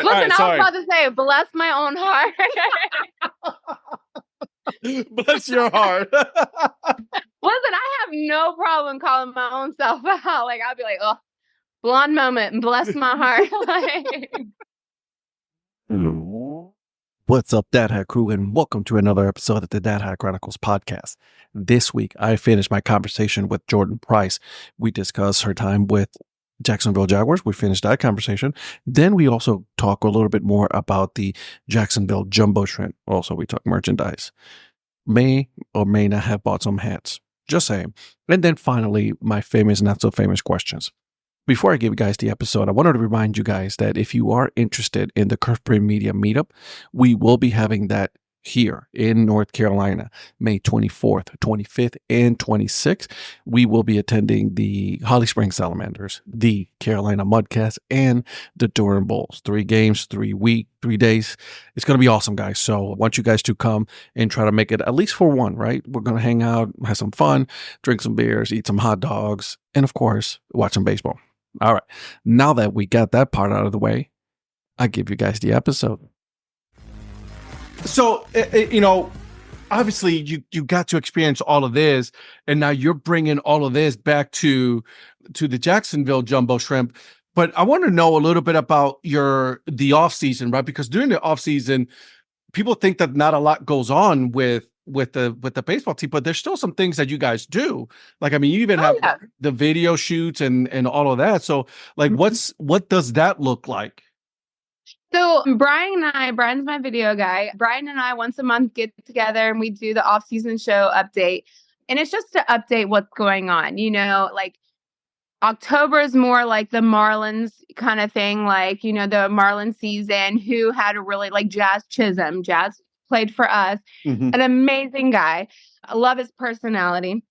Listen, I was about to say, bless my own heart. Bless your heart. Listen, I have no problem calling my own self out. Like, I'll be like, oh, blonde moment, and bless my heart. What's up, Dad Hat Crew, and welcome to another episode of the Dad Hat Chronicles Podcast. This week, I finished my conversation with Jordan Price. We discussed her time with Jacksonville Jaguars. We finished that conversation. Then we also talk a little bit more about the Jacksonville Jumbo Shrimp. Also, we talk merchandise. May or may not have bought some hats. Just saying. And then finally, my famous, not so famous questions. Before I give you guys the episode, I wanted to remind you guys that if you are interested in the Curve Print Media meetup, we will be having that here in North Carolina, May 24th, 25th, and 26th. We will be attending the Holly Springs Salamanders, the Carolina Mudcats, and the Durham Bulls. 3 games, 3 days. It's going to be awesome, guys. So I want you guys to come and try to make it at least for one, right? We're going to hang out, have some fun, drink some beers, eat some hot dogs, and of course, watch some baseball. All right. Now that we got that part out of the way, I give you guys the episode. So, obviously you got to experience all of this, and now you're bringing all of this back to the Jacksonville Jumbo Shrimp. But I want to know a little bit about the off season, right? Because during the off season, people think that not a lot goes on with the baseball team, but there's still some things that you guys do. Like, I mean, you even have the video shoots and all of that. So, like, what does that look like? So Brian's my video guy. Brian and I once a month get together and we do the off-season show update. And it's just to update what's going on. Like October is more like the Marlins kind of thing. Like, the Marlins season, who had a really like Jazz Chisholm. Jazz played for us, an amazing guy. I love his personality.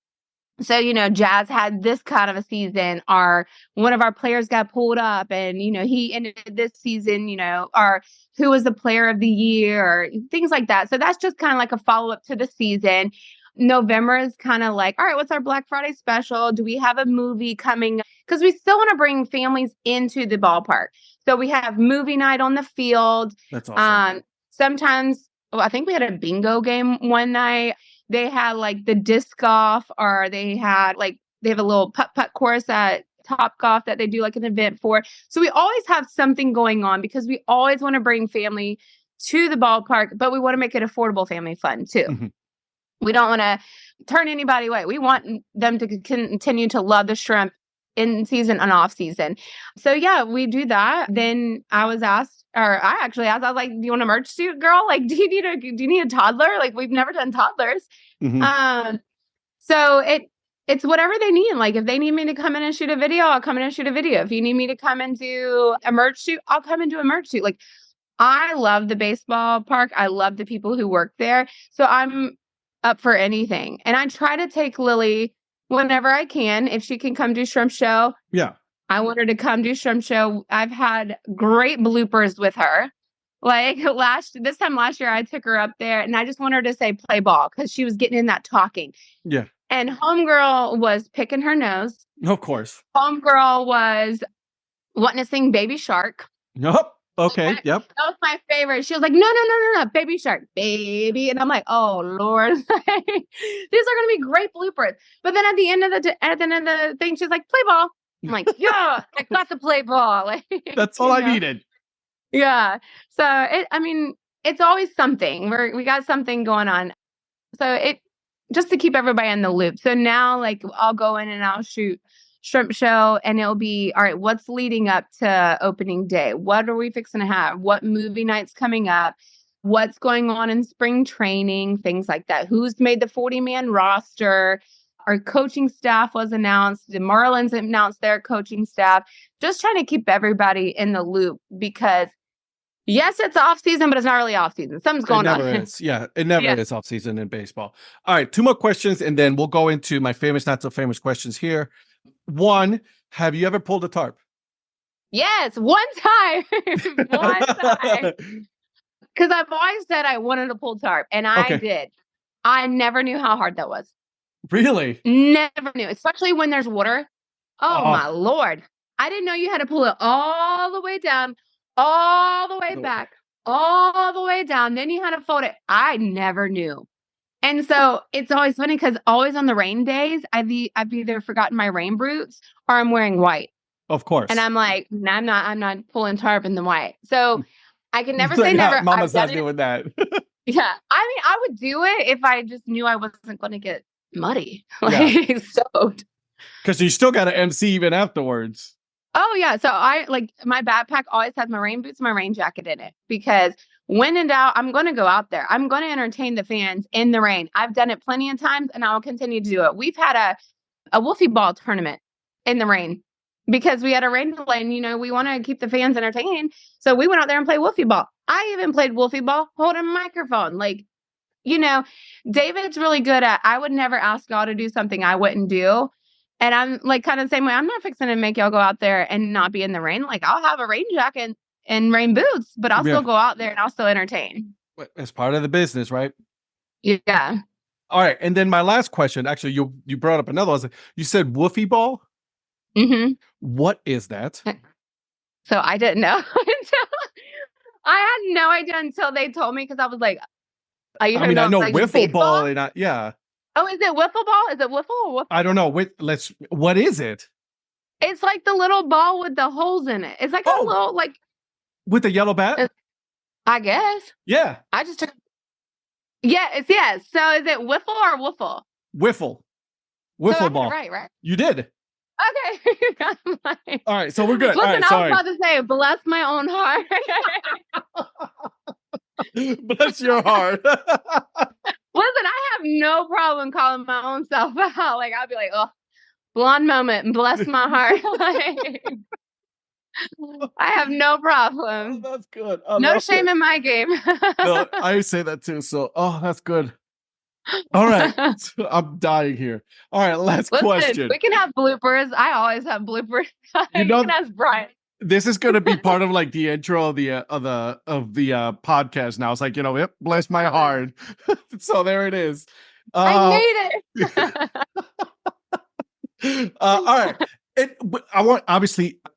So, Jazz had this kind of a season. One of our players got pulled up and, he ended this season, or who was the player of the year, or things like that. So that's just kind of like a follow-up to the season. November is kind of like, all right, what's our Black Friday special? Do we have a movie coming? Because we still want to bring families into the ballpark. So we have movie night on the field. That's awesome. Sometimes, I think we had a bingo game one night. They had like the disc golf, or they have a little putt course at Top Golf that they do like an event for. So we always have something going on because we always want to bring family to the ballpark, but we want to make it affordable family fun too. Mm-hmm. We don't want to turn anybody away. We want them to continue to love the shrimp in season and off season. So yeah, we do that. Then I actually asked, I was like, do you want a merch suit, girl? Like, do you need a toddler? Like, we've never done toddlers. Mm-hmm. So it's whatever they need. Like, if they need me to come in and shoot a video, I'll come in and shoot a video. If you need me to come and do a merch shoot, I'll come and do a merch shoot. Like, I love the baseball park. I love the people who work there. So I'm up for anything. And I try to take Lily whenever I can, if she can come do shrimp show. Yeah. I want her to come do shrimp show. I've had great bloopers with her. Like this time last year, I took her up there and I just want her to say play ball because she was getting in that talking. Yeah. And homegirl was picking her nose. Of course. Homegirl was wanting to sing Baby Shark. Nope. Okay. Yep. That was my favorite. She was like, no, Baby Shark, baby. And I'm like, oh Lord, these are going to be great bloopers. But then at the end of the thing, she's like, play ball. I'm like, yeah, I got to play ball. Like, that's all I needed. Yeah. So it's always something. We got something going on. So just to keep everybody in the loop. So now, like, I'll go in and I'll shoot shrimp show, and it'll be, all right, what's leading up to opening day? What are we fixing to have? What movie night's coming up? What's going on in spring training? Things like that. Who's made the 40-man roster? Our coaching staff was announced. The Marlins announced their coaching staff. Just trying to keep everybody in the loop because, yes, it's off season, but it's not really off season. Something's going on. It never is. Yeah, it never is off season in baseball. All right, 2 more questions, and then we'll go into my famous, not so famous questions here. 1, have you ever pulled a tarp? Yes, one time. One time. Because I've always said I wanted to pull tarp, and I did. I never knew how hard that was. Really? Never knew, especially when there's water. Oh, my Lord. I didn't know you had to pull it all the way down, all the way No. back, all the way down. Then you had to fold it. I never knew. And so it's always funny because always on the rain days, I've either forgotten my rain boots or I'm wearing white. Of course. And I'm like, "No, I'm not pulling tarp in the white." So I can never So, say yeah, never. Mama's I've not done it. doing that. Yeah. I mean, I would do it if I just knew I wasn't going to get muddy, Yeah. like soaked. Because you still got to MC even afterwards. Oh yeah. So I like my backpack always has my rain boots, and my rain jacket in it because when in doubt, I'm going to go out there. I'm going to entertain the fans in the rain. I've done it plenty of times, and I will continue to do it. We've had a Wolfie ball tournament in the rain because we had a rain delay, and we want to keep the fans entertained. So we went out there and played Wolfie ball. I even played Wolfie ball holding a microphone. Like, David's really good at. I would never ask y'all to do something I wouldn't do. And I'm like kind of the same way. I'm not fixing to make y'all go out there and not be in the rain. Like I'll have a rain jacket and rain boots, but I'll still go out there and I'll still entertain. It's part of the business, right? Yeah. All right. And then my last question, actually, you brought up another one. You said woofy ball? Mm-hmm. What is that? So I didn't know I had no idea until they told me because I was like, I know like wiffle ball and yeah. Oh, is it wiffle ball? Is it wiffle or wiffle? I don't know. What is it? It's like the little ball with the holes in it. It's like a little like with the yellow bat? I guess. Yeah. I just took. Yeah. So is it wiffle or wiffle? Wiffle. Wiffle ball. Right. You did. Okay. All right. So we're good. Listen, all right, I was about to say, bless my own heart. Bless your heart. Listen, I have no problem calling my own self out. Like, I'll be like, oh, blonde moment and bless my heart. I have no problem. Oh, that's good. No shame in my game. No, I say that too. So, that's good. All right. I'm dying here. All right. Last question. We can have bloopers. I always have bloopers. You can ask Brian. This is going to be part of like the intro of the podcast. Now it's like, yep, bless my heart. So there it is. I made it. All right.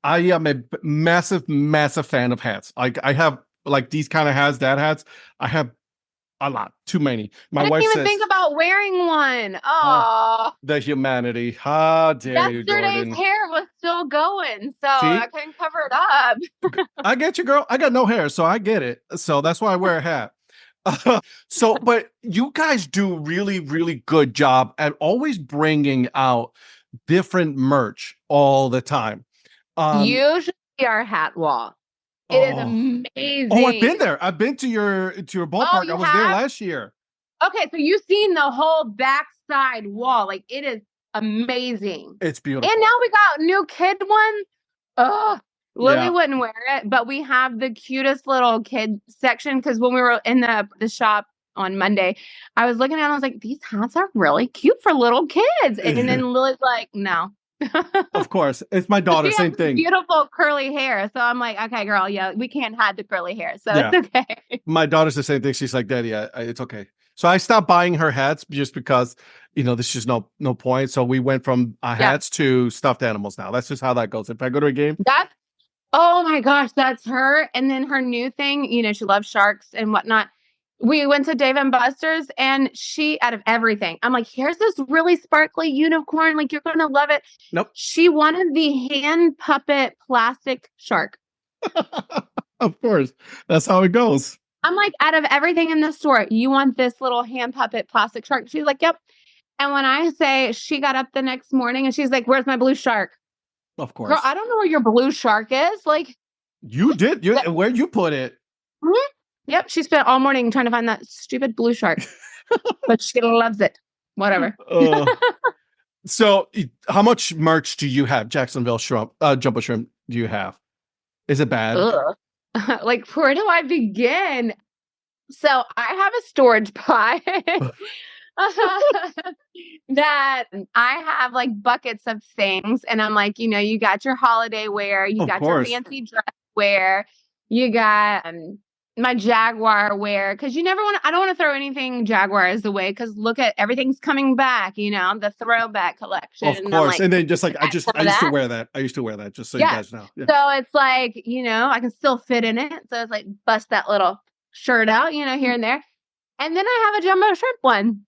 I am a massive, massive fan of hats. Like I have like these kind of hats, dad hats. I have a lot, too many. My wife didn't says, even think about wearing one. Oh, the humanity. How dare you, Jordan? Yesterday's hair was still going, so I couldn't cover it up. I get you, girl. I got no hair, so I get it. So that's why I wear a hat. But you guys do really, really good job at always bringing out different merch all the time. Usually our hat wall. It is amazing. Oh, I've been there. I've been to your ballpark. I was there last year. Okay, so you've seen the whole backside wall. Like it is amazing. It's beautiful. And now we got new kid one. Oh, Lily wouldn't wear it, but we have the cutest little kid section because when we were in the shop on Monday, I was looking at it, I was like, these hats are really cute for little kids. And then Lily's like, no. Of course. It's my daughter, same thing. Beautiful curly hair. So I'm like, okay, girl, we can't hide the curly hair. So it's okay. My daughter's the same thing. She's like, Daddy, it's okay. So I stopped buying her hats just because, there's just no point. So we went from hats to stuffed animals now. That's just how that goes. If I go to a game. Oh my gosh, that's her. And then her new thing, she loves sharks and whatnot. We went to Dave & Buster's and she, out of everything, I'm like, here's this really sparkly unicorn. Like, you're going to love it. Nope. She wanted the hand puppet plastic shark. Of course. That's how it goes. I'm like, out of everything in the store, you want this little hand puppet plastic shark? She's like, yep. And when I say she got up the next morning and she's like, where's my blue shark? Of course. Girl, I don't know where your blue shark is. Like, you did. Where'd you put it? Mm-hmm. Yep, she spent all morning trying to find that stupid blue shark, but she loves it. Whatever. So, how much merch do you have? Jacksonville Jumbo Shrimp. Do you have? Is it bad? Like, where do I begin? So, I have a storage pie that I have like buckets of things, and I'm like, you got your holiday wear, you got your fancy dress wear, you got my Jaguar wear, because you never want to, I don't want to throw anything Jaguars away, because look at everything's coming back, the throwback collection. Of And I'm course. like, And then just like, some I of used to that. wear that. I used to wear that, just so you Yeah. guys know. Yeah. So it's like, I can still fit in it. So it's like bust that little shirt out, here and there. And then I have a jumbo shrimp one.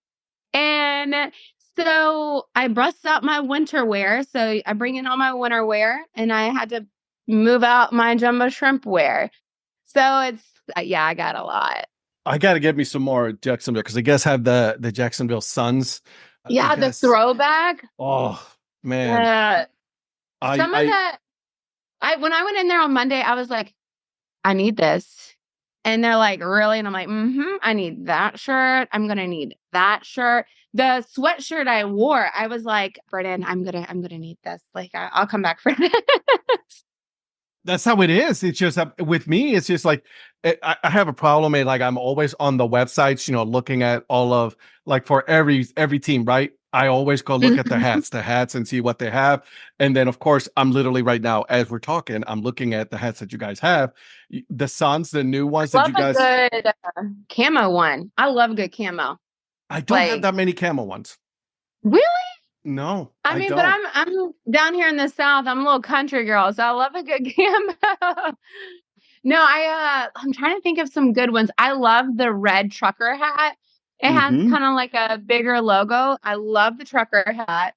And so I bust out my winter wear. So I bring in all my winter wear, and I had to move out my jumbo shrimp wear. So it's, yeah, I got a lot. I got to get me some more Jacksonville, because I guess have the Jacksonville Suns. I Yeah, the guess. throwback. Oh, man. Uh, some of I that, when I went in there on Monday, I was like, I need this. And they're like, really? And I'm like, I need that shirt. I'm gonna need that shirt. The sweatshirt I wore, I was like, Brennan, I'm gonna need this. Like, I'll come back for this. That's how it is. It's just with me, it's just like I have a problem. And like, I'm always on the websites, looking at all of, like, for every team, right? I always go look at the hats and see what they have. And then, of course, I'm literally right now, as we're talking, I'm looking at the hats that you guys have. The Suns, the new ones that Love you guys. a good camo one. I love a good camo. I don't have that many camo ones. Really? No, I mean, don't. but I'm down here in the South. I'm a little country girl, so I love a good camo. No, I'm trying to think of some good ones. I love the red trucker hat. It has kind of like a bigger logo. I love the trucker hat.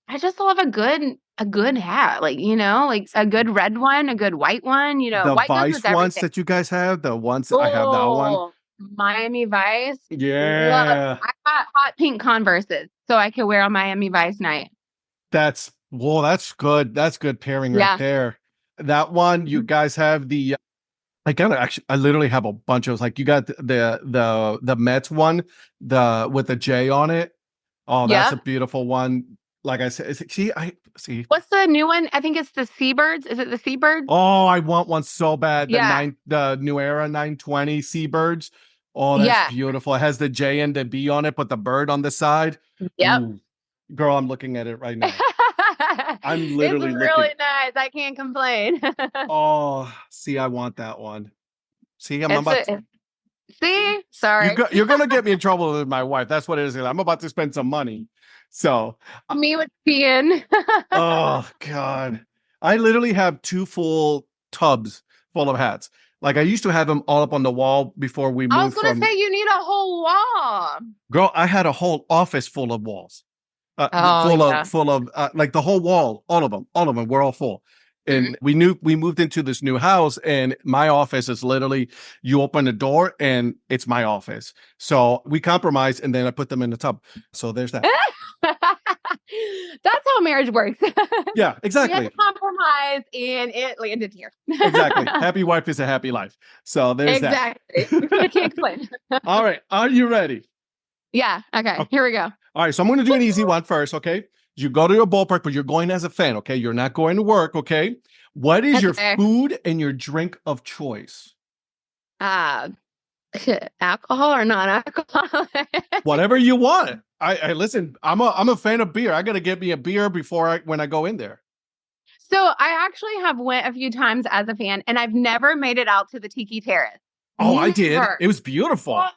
I just love a good hat, like, like a good red one, a good white one, The white goes Vice with ones everything. that you guys have, the ones I have that one. Oh, Miami Vice. Love. Yeah. I got hot pink Converses, so I could wear on Miami Vice night. That's good. That's good pairing right there. That one, you guys have the. I literally have a bunch of, like, you got the Mets one, with the J on it. Oh, that's a beautiful one. Like I said, see. What's the new one? I think it's the Seabirds. Is it the Seabirds? Oh, I want one so bad. Yeah. The New Era 920 Seabirds. Oh, that's beautiful. It has the J and the B on it, but the bird on the side. Yep. Ooh. Girl, I'm looking at it right now. I'm literally it's really nice. I can't complain. Oh, see, I want that one. See, See? Sorry. You're going to get me in trouble with my wife. That's what it is. I'm about to spend some money. So. Me with Ian. Oh, God. I literally have 2 full tubs full of hats. Like, I used to have them all up on the wall before we moved. I was going to say, you need a whole wall. Girl, I had a whole office full of walls. Full of like the whole wall, all of them were all full. And we moved into this new house, and my office is literally, you open the door and it's my office. So we compromised, and then I put them in the tub. So there's that. That's how marriage works. Yeah, exactly. We had to compromise, and it landed here. Exactly. Happy wife is a happy life. So there's that. Exactly. I can't explain. All right. Are you ready? Yeah. Okay. Here we go. All right. So I'm going to do an easy one first. Okay. You go to your ballpark, but you're going as a fan. Okay. You're not going to work. Okay. What is your food and your drink of choice? Alcohol or non-alcohol? Whatever you want. I listen, I'm a fan of beer. I got to get me a beer when I go in there. So I actually have went a few times as a fan, and I've never made it out to the Tiki Terrace. Oh, I did. It was beautiful. Well,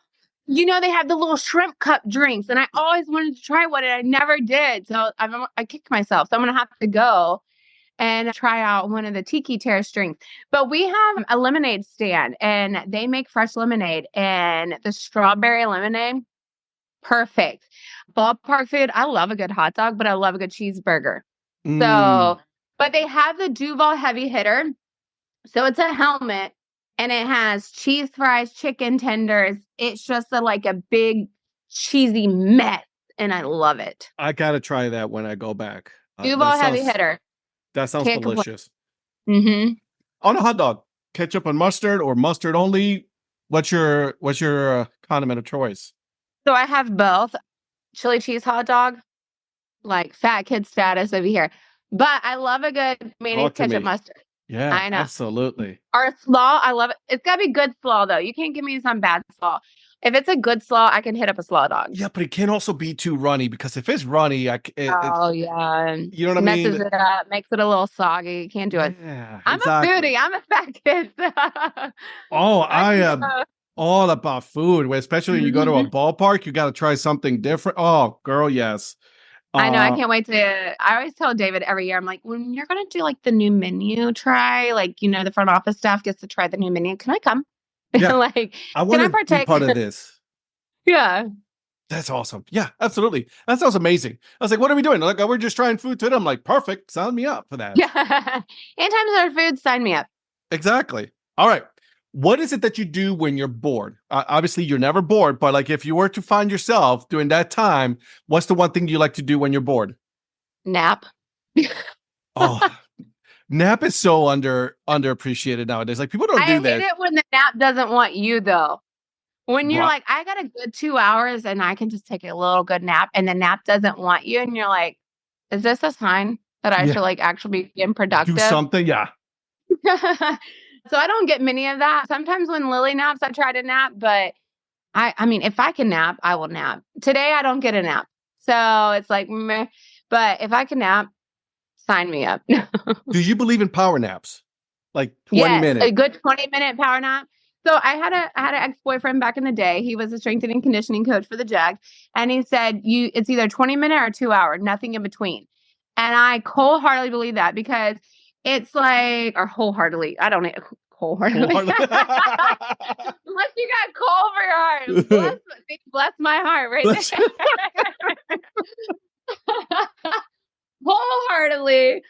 they have the little shrimp cup drinks, and I always wanted to try one, and I never did. So I kicked myself. So I'm going to have to go and try out one of the Tiki Terrace drinks. But we have a lemonade stand, and they make fresh lemonade, and the strawberry lemonade, perfect. Ballpark food, I love a good hot dog, but I love a good cheeseburger. So, but they have the Duval Heavy Hitter. So it's a helmet, and it has cheese fries, chicken tenders. It's just like a big cheesy mess, and I love it. I got to try that when I go back. Duval Heavy Hitter. That sounds delicious. On a hot dog, ketchup and mustard, or mustard only? What's your condiment of choice? So I have both. Chili cheese hot dog, like fat kid status over here. But I love a good mayonnaise, ketchup, mustard. Yeah, I know. absolutely. Or a slaw, I love it. It's gotta be good slaw, though. You can't give me some bad slaw. If it's a good slaw, I can hit up a slaw dog. Yeah, but it can also be too runny because if it's runny, Oh, yeah. you know what I Messes mean? it up, makes it a little soggy. Can't do it. Yeah, I'm a exactly. foodie. I'm a fat kid. Oh, I I can am go. all about food, especially when you go to a ballpark, you got to try something different. Oh, girl, yes. I know. I Uh, can't wait to. I always tell David every year, I'm like, when you're going to do like the new menu try, like, the front office staff gets to try the new menu. Can I come? yeah, Like, I can want I to be partake? part of this. Yeah. That's awesome. Yeah, absolutely. That sounds amazing. I was like, what are we doing? Like, oh, we're just trying food today. I'm like, perfect. Sign me up for that. Yeah. Anytime there's food, sign me up. Exactly. All right. What is it that you do when you're bored? Obviously, you're never bored, but like if you were to find yourself during that time, what's the one thing you like to do when you're bored? Nap. Oh, nap is so underappreciated nowadays. Like people don't I do hate this. it when the nap doesn't want you, though. When you're Right. like, I got a good 2 hours and I can just take a little good nap, and the nap doesn't want you, and you're like, is this a sign that I Yeah. should like actually be Do productive? something. Yeah. So I don't get many of that. Sometimes when Lily naps, I try to nap, but I mean, if I can nap, I will nap. Today I don't get a nap. So it's like meh. But if I can nap, sign me up. Do you believe in power naps? Like 20 Yes, a minute. good 20-minute power nap. So I had an ex-boyfriend back in the day. He was a strength and conditioning coach for the Jags, and he said it's either 20-minute or 2 hour, nothing in between. And I wholeheartedly believe that because it's like, or wholeheartedly, I don't know, wholeheartedly. Wholeheartedly. Unless you got coal for your heart. Bless my heart right there. Wholeheartedly.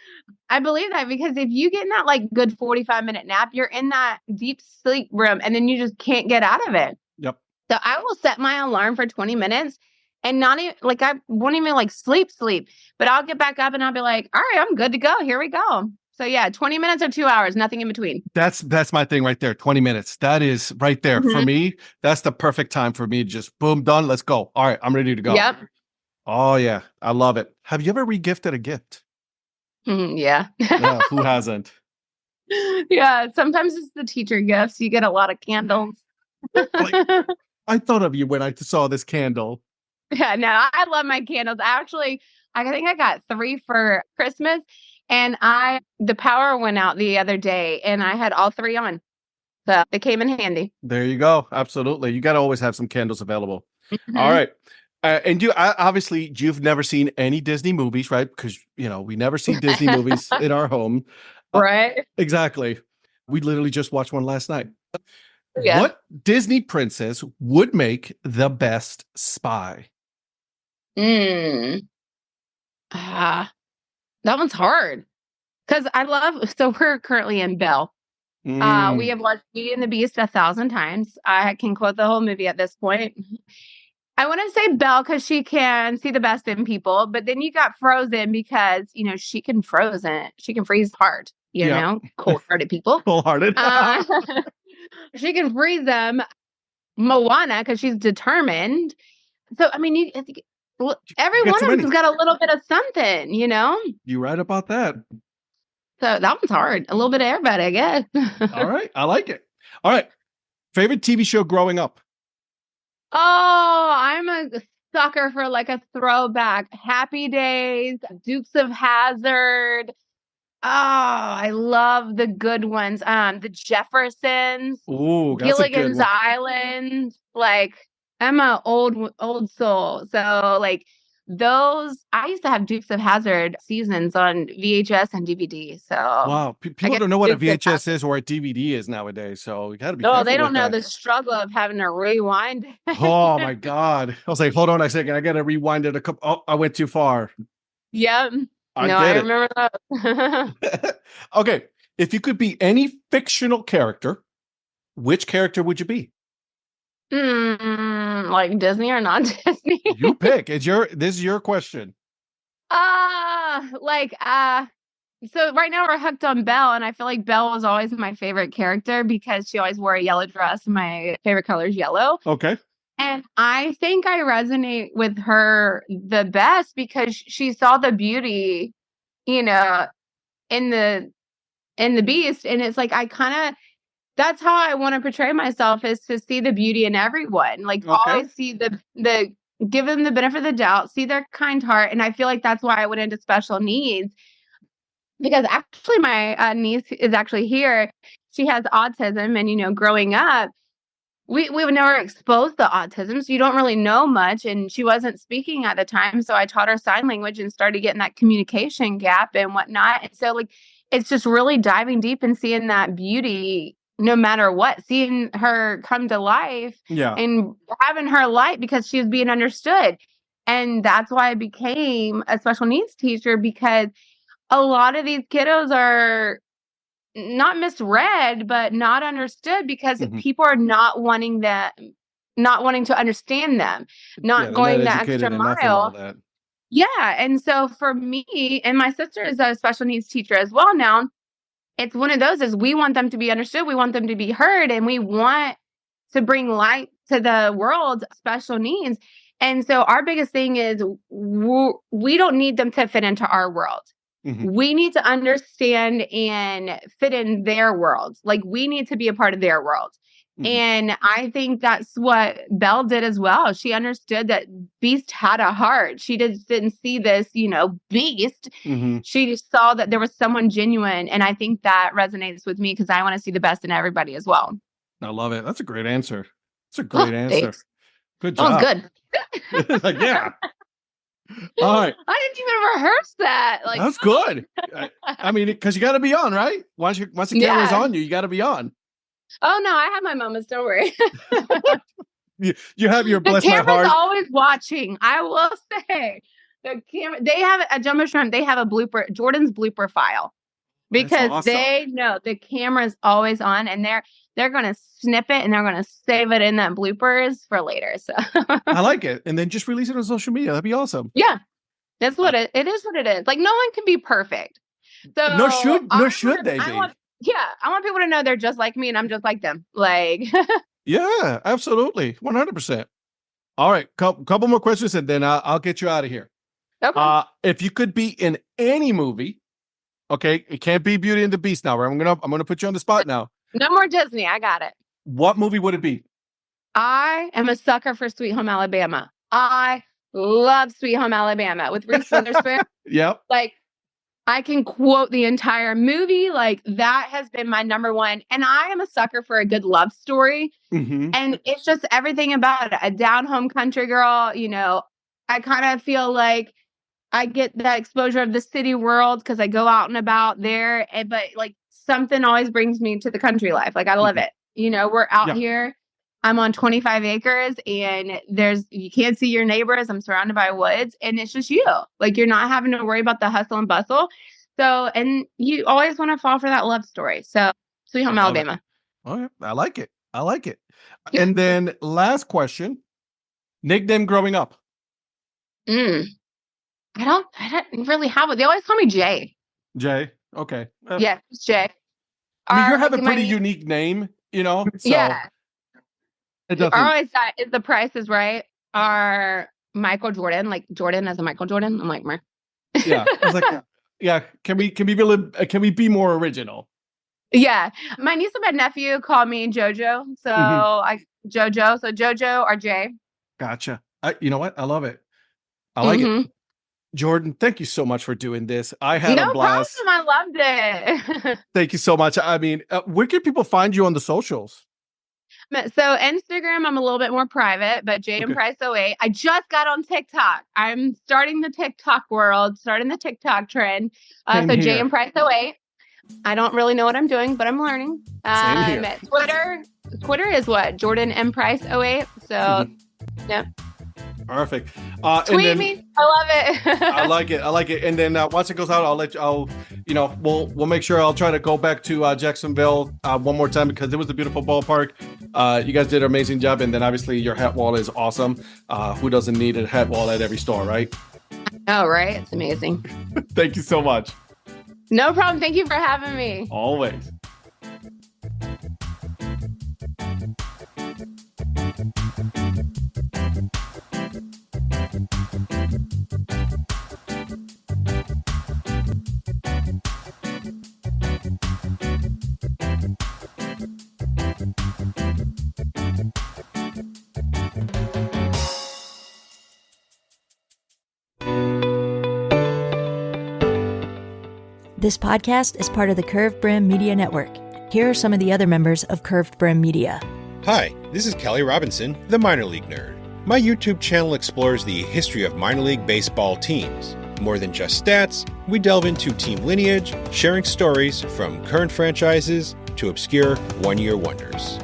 I believe that because if you get in that like good 45-minute nap, you're in that deep sleep room and then you just can't get out of it. Yep. So I will set my alarm for 20 minutes and not even like I won't even like sleep, but I'll get back up and I'll be like, all right, I'm good to go. Here we go. So yeah, 20 minutes or 2 hours, nothing in between. That's my thing right there. 20 minutes. That is right there. For Mhm. me, that's the perfect time for me to just boom, done. Let's go. All right, I'm ready to go. Yep. Oh yeah. I love it. Have you ever regifted a gift? Yeah. Yeah, who hasn't? Yeah. Sometimes it's the teacher gifts. You get a lot of candles. Like, I thought of you when I saw this candle. Yeah, no, I love my candles. I think I got 3 for Christmas, and the power went out the other day, and I had all 3 on. So it came in handy. There you go. Absolutely. You got to always have some candles available. All Mhm. right. And obviously you've never seen any Disney movies, right? Because we never see Disney movies in our home. Right? Exactly. We literally just watched one last night. Yeah. What Disney princess would make the best spy? Mm. Ah, that one's hard because so we're currently in Belle. We Mm, have watched Beauty and the Beast 1,000 times. I can quote the whole movie at this point. I want to say Belle because she can see the best in people, but then you got Frozen because she can freeze hard. yeah, Cold-hearted people. wholehearted. Uh, she can freeze them. Moana because she's determined. So I mean, every You got one too of many. them's got a little bit of something. You right about that. So that one's hard. A little bit of everybody, I guess. All right. I like it. All right. Favorite TV show growing up? Oh, I'm a sucker for like a throwback. Happy Days, Dukes of Hazzard. Oh, I love the good ones. The Jeffersons, Ooh, that's a good Gilligan's one. Island. Like, I'm a old soul. So like those, I used to have Dukes of Hazzard seasons on VHS and DVD. So Wow. I People guess don't know what a Dukes of VHS Hazzard. is or a DVD is nowadays. So you got to be No, they careful don't with know that. the struggle of having to rewind. Oh my God. I was like, hold on a second. I got to rewind it a couple. Oh, I went too far. Yep. I No, I get remember that. it. Okay. If you could be any fictional character, which character would you be? Like Disney or not Disney? You pick. This is your question. Like so right now we're hooked on Belle, and I feel like Belle was always my favorite character because she always wore a yellow dress. My favorite color is yellow. Okay. And I think I resonate with her the best because she saw the beauty, you know, in the and the Beast. And it's like, that's how I want to portray myself, is to see the beauty in everyone. Like, always see the give them the benefit of the doubt, see their kind heart. And I feel like that's why I went into special needs, because actually my niece is actually here. She has autism, and, growing up, we were never exposed to autism, so you don't really know much. And she wasn't speaking at the time, so I taught her sign language and started getting that communication gap and whatnot. And so, like, it's just really diving deep and seeing that beauty, no matter what, seeing her come to life, and having her light because she was being understood. And that's why I became a special needs teacher, because a lot of these kiddos are not misread, but not understood, because people are not wanting to understand them, not going the extra mile. Yeah. And so for me, and my sister is a special needs teacher as well now, it's one of those, is we want them to be understood. We want them to be heard, and we want to bring light to the world special needs. And so our biggest thing is we don't need them to fit into our world. We need to understand and fit in their world. Like, we need to be a part of their world. And I think that's what Belle did as well. She understood that Beast had a heart. She didn't see this, beast. She just saw that there was someone genuine. And I think that resonates with me, because I want to see the best in everybody as well. I love it. That's a great answer. It's a great answer. Thanks. Good job. That was good. Like, yeah. All right. I didn't even rehearse that. Like, that's good. I mean, because you got to be on, right? Once the camera's on you got to be on. Oh no, I have my moments. Don't worry. you have your bless my heart. The camera's always watching. I will say, the camera. They have a Jumbo Shrimp. They have a blooper, Jordan's blooper file, because awesome. They know the camera's always on, and they're going to snip it, and they're going to save it in that bloopers for later. So I like it. And then just release it on social media. That'd be awesome. Yeah. That's what it is. What it is. Like, no one can be perfect. So nor should they be. I want people to know they're just like me, and I'm just like them. Like, yeah, absolutely. 100%. All right. Couple more questions, and then I'll get you out of here. Okay. If you could be in any movie, okay, it can't be Beauty and the Beast now, right? I'm gonna put you on the spot now. No more Disney. I got it. What movie would it be? I am a sucker for Sweet Home Alabama. I love Sweet Home Alabama with Reese Witherspoon. Yep. Like, I can quote the entire movie. Like, that has been my number one. And I am a sucker for a good love story. And it's just everything about it. A down-home country girl, I kind of feel like I get that exposure of the city world because I go out and about there. But, like, something always brings me to the country life. Like, I love it. We're out here. I'm on 25 acres, and you can't see your neighbors. I'm surrounded by woods, and it's just you. Like, you're not having to worry about the hustle and bustle. So, and you always want to fall for that love story. So, Sweet Home Alabama. All right. I like it. And then last question, nickname growing up. I don't really have it. They always call me Jay. Jay. Okay. Yeah, it's Jay. I mean, you have a pretty unique name, So. Yeah. Our always thought is The Price is Right. Our Michael Jordan, like Jordan as a Michael Jordan. I'm like, Mer. Yeah. I was like, yeah. Can we be more original? Yeah. My niece and my nephew call me JoJo. So JoJo. So JoJo or Jay. Gotcha. You know what? I love it. I like it. Jordan, thank you so much for doing this. I had a blast. No problem. I loved it. Thank you so much. I mean, where can people find you on the socials? So Instagram, I'm a little bit more private, but JM Price 08. I just got on TikTok. I'm starting the TikTok world, starting the TikTok trend. So JM Price 08. I don't really know what I'm doing, but I'm learning. Twitter is what? Jordan M Price 08. So yeah. Perfect. Tweet me. I love it. I like it. And then once it goes out, we'll make sure I'll try to go back to Jacksonville one more time because it was a beautiful ballpark. You guys did an amazing job. And then obviously your hat wall is awesome. Who doesn't need a hat wall at every store, right? Oh, right. It's amazing. Thank you so much. No problem. Thank you for having me. Always. This podcast is part of the Curved Brim Media Network. Here are some of the other members of Curved Brim Media. Hi, this is Kelly Robinson, the Minor League Nerd. My YouTube channel explores the history of minor league baseball teams. More than just stats, we delve into team lineage, sharing stories from current franchises to obscure one-year wonders.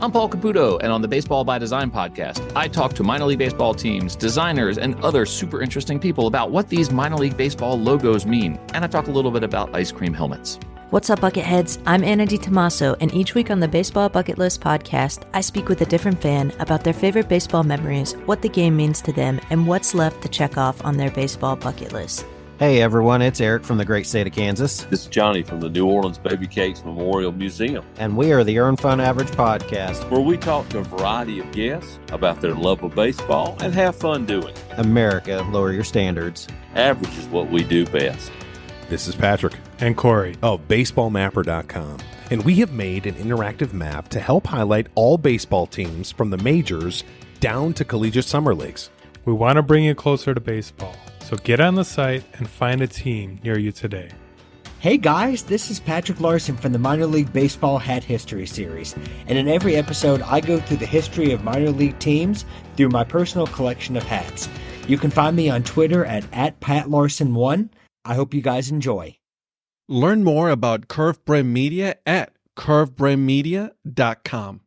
I'm Paul Caputo, and on the Baseball by Design podcast, I talk to minor league baseball teams, designers, and other super interesting people about what these minor league baseball logos mean. And I talk a little bit about ice cream helmets. What's up, Bucketheads? I'm Anna DiTommaso, and each week on the Baseball Bucket List podcast, I speak with a different fan about their favorite baseball memories, what the game means to them, and what's left to check off on their baseball bucket list. Hey everyone, it's Eric from the great state of Kansas. This is Johnny from the New Orleans Baby Cakes Memorial Museum. And we are the Earn Fun Average podcast, where we talk to a variety of guests about their love of baseball and have fun doing it. America, lower your standards. Average is what we do best. This is Patrick and Corey of BaseballMapper.com, and we have made an interactive map to help highlight all baseball teams from the majors down to collegiate summer leagues. We want to bring you closer to baseball, so get on the site and find a team near you today. Hey guys, this is Patrick Larson from the Minor League Baseball Hat History Series, and in every episode I go through the history of minor league teams through my personal collection of hats. You can find me on Twitter at @PatLarson1. I hope you guys enjoy. Learn more about Curved Brim Media at curvedbrimmedia.com.